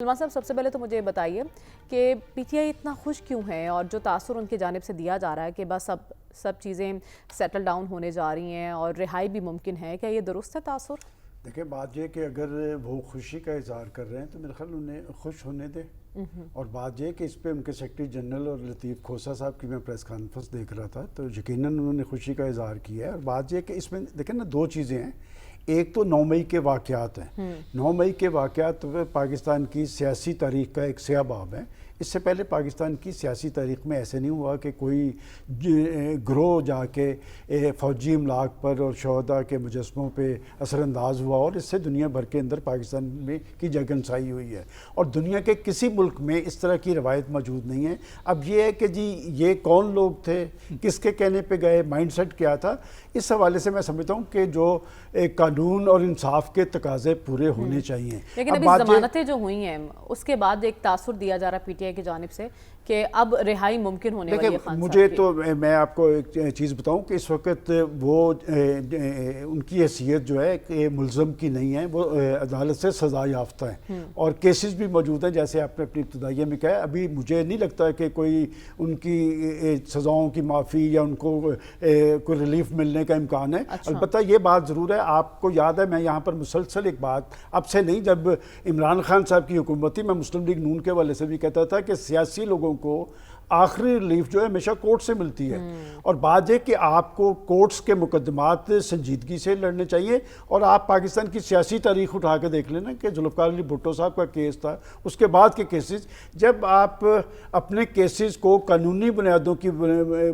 सलमान साहब, सबसे पहले तो मुझे ये बताइए कि पीटीआई इतना खुश क्यों है और जो तासुर उनकी जानिब से दिया जा रहा है कि बस अब सब चीज़ें सेटल डाउन होने जा रही हैं और रिहाई भी मुमकिन है, क्या ये दुरुस्त है तासुर? देखिए, बात यह कि अगर वो खुशी का इजहार कर रहे हैं तो मेरे ख्याल उन्हें खुश होने दें। और बात यह कि इस पे उनके सेक्रेटरी जनरल और लतीफ़ खोसा साहब की मैं प्रेस कॉन्फ्रेंस देख रहा था तो यकीनन उन्होंने खुशी का इजहार किया है। और बात यह कि इसमें देखें ना, दो चीज़ें हैं। एक तो 9 मई के वाक़यात हैं। 9 मई के वाक़यात पाकिस्तान की सियासी तारीख़ का एक स्याह बाब है। इससे पहले पाकिस्तान की सियासी तारीख़ में ऐसे नहीं हुआ कि कोई ग्रोह जाके फ़ौजी इमलाक पर और शहदा के मुजस्मों पे असरअंदाज हुआ और इससे दुनिया भर के अंदर पाकिस्तान में की जगनसाई हुई है। और दुनिया के किसी मुल्क में इस तरह की रवायत मौजूद नहीं है। अब ये है कि जी ये कौन लोग थे, किसके कहने पे गए, माइंडसेट क्या था, इस हवाले से मैं समझता हूँ कि जो कानून और इंसाफ के तकाजे पूरे होने चाहिए। लेकिन अभी ज़मानतें जो हुई हैं उसके बाद एक तासुर दिया जा रहा है पीटीआई की जानिब से कि अब रिहाई मुमकिन होने वाली है। मुझे तो मैं आपको एक चीज़ बताऊं कि इस वक्त वो उनकी हैसियत जो है कि मुलज़म की नहीं है, वो अदालत से सज़ा याफ्ता है और केसेस भी मौजूद हैं जैसे आपने अपनी इब्तदाइया में कहा। अभी मुझे नहीं लगता कि कोई उनकी सज़ाओं की माफ़ी या उनको कोई रिलीफ मिलने का इम्कान है। अलबत्ता ये बात ज़रूर है, आपको याद है मैं यहाँ पर मुसलसल एक बात अब से नहीं, जब इमरान खान साहब की हुकूमत थी, मैं मुस्लिम लीग नून के वाले से भी कहता था कि सियासी लोगों को आखिरी रिलीफ जो है हमेशा कोर्ट से मिलती है। और बात है कि आपको कोर्ट्स के मुकदमात संजीदगी से लड़ने चाहिए। और आप पाकिस्तान की सियासी तारीख उठा के देख लेना कि जुल्फ़िकार अली भुट्टो साहब का केस था, उसके बाद के केसेस, जब आप अपने केसेस को कानूनी बुनियादों की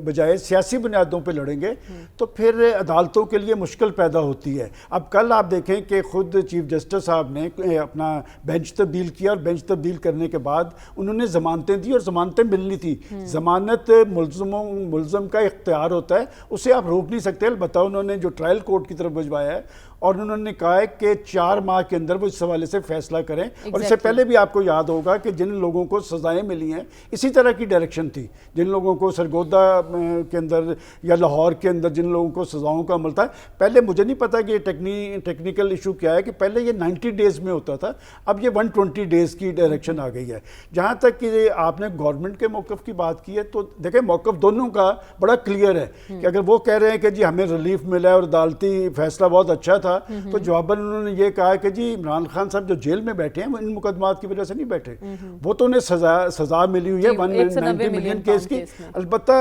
बजाय सियासी बुनियादों पर लड़ेंगे तो फिर अदालतों के लिए मुश्किल पैदा होती है। अब कल आप देखें कि खुद चीफ जस्टिस साहब ने अपना बेंच तब्दील किया और बेंच तब्दील करने के बाद उन्होंने ज़मानतें दी और ज़मानतें मिलनी थी। ज़मानत मुल्ज़म का इख्तियार होता है, उसे आप रोक नहीं सकते। अलबत्ता उन्होंने जो ट्रायल कोर्ट की तरफ भिजवाया है और उन्होंने कहा है कि 4 माह के अंदर वो इस हवाले से फैसला करें। और इससे पहले भी आपको याद होगा कि जिन लोगों को सज़ाएं मिली हैं इसी तरह की डायरेक्शन थी। जिन लोगों को सरगोदा के अंदर या लाहौर के अंदर जिन लोगों को सज़ाओं का अमल था, पहले मुझे नहीं पता कि ये टेक्निकल इशू क्या है कि पहले ये 90 डेज़ में होता था, अब ये 120 डेज़ की डायरेक्शन आ गई है। जहाँ तक कि आपने गवर्नमेंट के मौक़िफ़ की बात की है तो देखें, मौक़िफ़ दोनों का बड़ा क्लियर है कि अगर वो कह रहे हैं कि जी हमें रिलीफ मिला है और अदालती फैसला बहुत अच्छा था, तो जवाबन उन्होंने ये कहा कि जी इमरान खान साहब जो जेल में बैठे हैं वो इन मुकदमात की वजह से नहीं बैठे, वो तो उन्हें सजा मिली हुई है 190 मिलियन केस की। अलबत्ता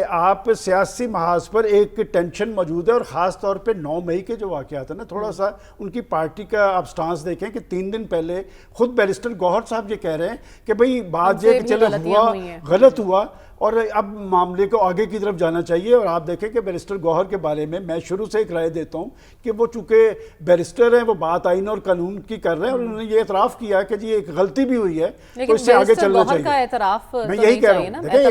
आप सियासी महाज पर एक टेंशन मौजूद है और ख़ास तौर पे 9 मई के जो वाक़यात है ना, थोड़ा सा उनकी पार्टी का आप स्टांस देखें कि 3 दिन पहले खुद बैरिस्टर गौहर साहब ये कह रहे हैं कि भाई बात ये कि चलो हुआ, गलत हुआ और अब मामले को आगे की तरफ जाना चाहिए। और आप देखें कि बैरिस्टर गौहर के बारे में मैं शुरू से एक राय देता हूं कि वो चूंकि बैरिस्टर हैं, वो बात आइन और कानून की कर रहे हैं और उन्होंने ये एतराफ़ किया कि जी एक गलती भी हुई है तो इससे आगे चलना चाहिए। मैं यही कह रहा हूँ। देखिए,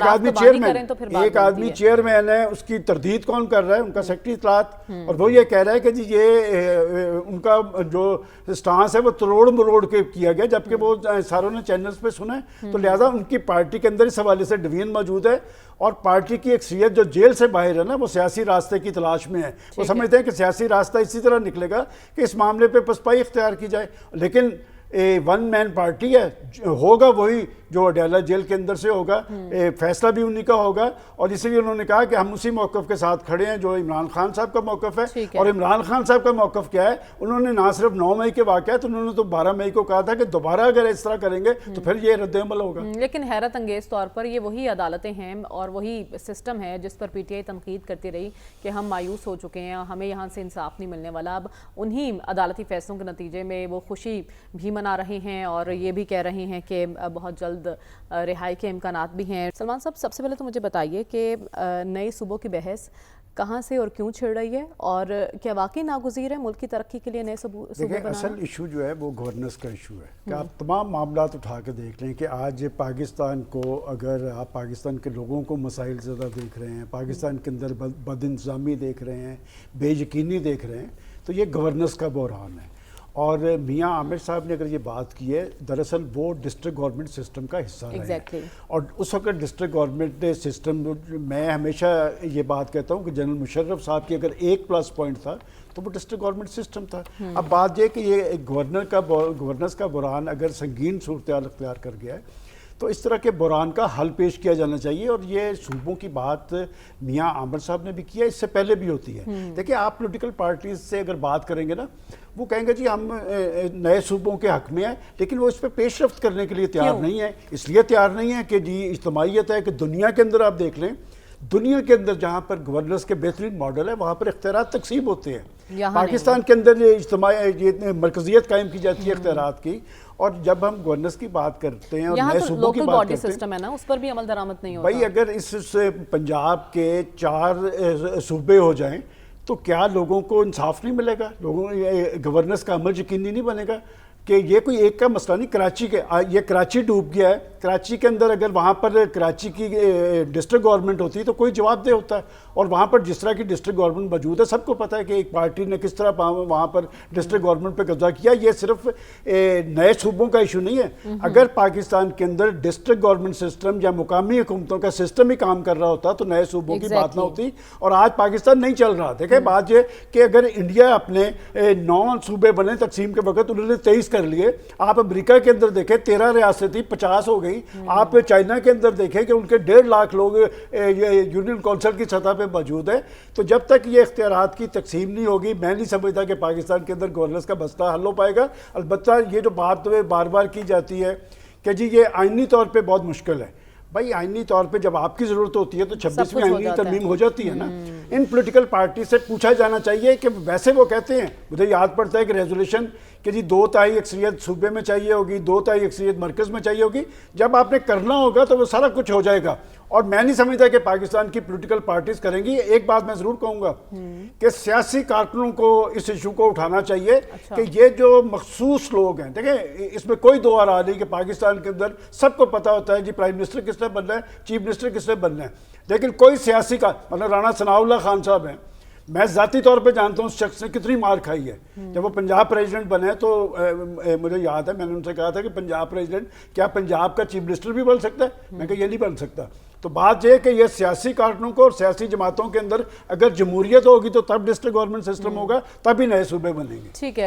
एक आदमी चेयरमैन है, उसकी तरदीद कौन कर रहा है? उनका सेक्रेटरी इत्तलात, और वो ये कह रहा है कि जी ये उनका जो स्टांस है वो तरोड़ मरोड़ के किया गया, जबकि वो सारों ने चैनल्स पे सुना है। तो लिहाजा उनकी पार्टी के अंदर इस हवाले से डिवीजन मौजूद है और पार्टी की अक्सरियत जो जेल से बाहर है ना, वो सियासी रास्ते की तलाश में है। वो समझते हैं कि सियासी रास्ता इसी तरह निकलेगा कि इस मामले पे पसपाई इख्तियार की जाए। लेकिन 1 मैन पार्टी है, होगा वही जो अडयाला जेल के अंदर से होगा, फैसला भी उन्हीं का होगा। और इसलिए उन्होंने कहा कि हम उसी मौक़िफ़ के साथ खड़े हैं जो इमरान खान साहब का मौक़िफ़ है। और इमरान खान साहब का मौक़िफ़ क्या है? उन्होंने ना सिर्फ 9 मई के वाक़यात, उन्होंने तो 12 मई को कहा था कि दोबारा अगर इस तरह करेंगे तो फिर ये रद्द-ए-अमल होगा। लेकिन हैरत अंगेज़ तौर पर ये वही अदालतें हैं और वही सिस्टम है जिस पर पीटीआई तनकीद करती रही कि हम मायूस हो चुके हैं, हमें यहाँ से इंसाफ नहीं मिलने वाला। अब उन्हीं अदालती फैसलों के नतीजे में वो खुशी भी मना रहे हैं और ये भी कह रहे हैं कि बहुत जल्द रिहाई के इम्कानात भी हैं। सलमान साहब, सबसे पहले तो मुझे बताइए कि नए सूबों की बहस कहाँ से और क्यों छिड़ रही है और क्या वाकई नागुज़ीर है मुल्क की तरक्की के लिए नए सूबे बनाना? असल इशू जो है वो गवर्नेंस का इशू है कि आप तमाम मामला उठा के देख लें कि आज पाकिस्तान को, अगर आप पाकिस्तान के लोगों को मसाइल ज़्यादा देख रहे हैं, पाकिस्तान के अंदर बदइंतज़ामी देख रहे हैं, बेयकीनी देख रहे हैं, तो ये गवर्नेंस का बहरान है। اور میاں عامر صاحب نے اگر یہ بات کی ہے، دراصل وہ ڈسٹرکٹ گورنمنٹ سسٹم کا حصہ رہے ہیں۔ Exactly. اور اس وقت ڈسٹرکٹ گورنمنٹ سسٹم، میں ہمیشہ یہ بات کہتا ہوں کہ جنرل مشرف صاحب کی اگر ایک پلس پوائنٹ تھا تو وہ ڈسٹرکٹ گورنمنٹ سسٹم تھا۔ اب بات یہ کہ یہ گورنرز کا بحران اگر سنگین صورتحال اختیار کر گیا ہے تو اس طرح کے بحران کا حل پیش کیا جانا چاہیے، اور یہ صوبوں کی بات میاں عامر صاحب نے بھی کیا، اس سے پہلے بھی ہوتی ہے۔ دیکھیں آپ پولیٹیکل پارٹیز سے اگر بات کریں گے نا، وہ کہیں گے جی ہم نئے صوبوں کے حق میں ہیں، لیکن وہ اس پہ پیش رفت کرنے کے لیے تیار نہیں ہے۔ اس لیے تیار نہیں ہے کہ جی اجتماعیت ہے، کہ دنیا کے اندر آپ دیکھ لیں، دنیا کے اندر جہاں پر گورنرز کے بہترین ماڈل ہے وہاں پر اختیارات تقسیم ہوتے ہیں۔ پاکستان کے اندر یہ مرکزیت قائم کی جاتی ہے اختیارات کی، اور جب ہم گورنرز کی بات کرتے ہیں اور نئے صوبوں کی بات کرتے ہیں، سسٹم ہے نا، اس پر بھی عمل درآمد نہیں ہوتا۔ بھائی اگر اس پنجاب کے 4 صوبے ہو جائیں تو کیا لوگوں کو انصاف نہیں ملے گا؟ گورننس کا عمل یقینی نہیں بنے گا؟ کہ یہ کوئی ایک کا مسئلہ نہیں، کراچی کے یہ کراچی ڈوب گیا ہے، کراچی کے اندر اگر وہاں پر کراچی کی ڈسٹرکٹ گورنمنٹ ہوتی تو کوئی جواب دہ ہوتا ہے، اور وہاں پر جس طرح کی ڈسٹرکٹ گورنمنٹ موجود ہے، سب کو پتہ ہے کہ ایک پارٹی نے کس طرح وہاں پر ڈسٹرکٹ گورنمنٹ پہ قبضہ کیا۔ یہ صرف نئے صوبوں کا ایشو نہیں ہے۔ اگر پاکستان کے اندر ڈسٹرکٹ گورنمنٹ سسٹم یا مقامی حکومتوں کا سسٹم ہی کام کر رہا ہوتا تو نئے صوبوں کی بات نہ ہوتی، اور آج پاکستان نہیں چل رہا۔ دیکھیں بات یہ کہ اگر انڈیا اپنے 9 صوبے بنے تقسیم کے وقت، انہوں نے 23 کر لیے۔ آپ امریکہ کے اندر دیکھیں 13 ریاستیں 50 ہو گئی۔ آپ چائنا کے اندر دیکھیں کہ ان کے 1.5 لاکھ لوگ یونین کونسل کی سطح پہ موجود ہیں۔ تو جب تک یہ اختیارات کی تقسیم نہیں ہوگی، میں نہیں سمجھتا کہ پاکستان کے اندر گورننس کا مسئلہ حل ہو پائے گا۔ البتہ یہ جو بات بار بار کی جاتی ہے کہ جی یہ آئینی طور پہ بہت مشکل ہے، بھائی آئینی طور پہ جب آپ کی ضرورت ہوتی ہے تو 26ویں آئینی ترمیم ہو جاتی ہے نا۔ ان پولیٹیکل پارٹی سے پوچھا جانا چاہیے کہ ویسے وہ کہتے ہیں، مجھے یاد پڑتا ہے کہ ریزولوشن کہ جی 2/3 اکثریت صوبے میں چاہیے ہوگی، 2/3 اکثریت مرکز میں چاہیے ہوگی۔ جب آپ نے کرنا ہوگا تو وہ سارا کچھ ہو جائے گا، اور میں نہیں سمجھتا کہ پاکستان کی پولیٹیکل پارٹیز کریں گی۔ ایک بات میں ضرور کہوں گا کہ سیاسی کارکنوں کو اس ایشو کو اٹھانا چاہیے کہ یہ جو مخصوص لوگ ہیں، دیکھیں اس میں کوئی دو رائے نہیں کہ پاکستان کے اندر سب کو پتا ہوتا ہے جی پرائم منسٹر کس نے بننا ہے، چیف منسٹر کس نے بننا ہے، لیکن کوئی سیاسی کا مطلب رانا ثناء اللہ خان صاحب ہیں، میں ذاتی طور پہ جانتا ہوں اس شخص نے کتنی مار کھائی ہے۔ جب وہ پنجاب پریزیڈنٹ بنے تو مجھے یاد ہے میں نے ان سے کہا تھا کہ پنجاب پریزیڈنٹ کیا پنجاب کا چیف منسٹر بھی بن سکتا ہے؟ میں کہا یہ نہیں بن سکتا۔ تو بات یہ ہے کہ یہ سیاسی کارکنوں کو اور سیاسی جماعتوں کے اندر اگر جمہوریت ہوگی تو تب ڈسٹرکٹ گورنمنٹ سسٹم ہوگا، تب ہی نئے صوبے بنیں گے۔ ٹھیک ہے۔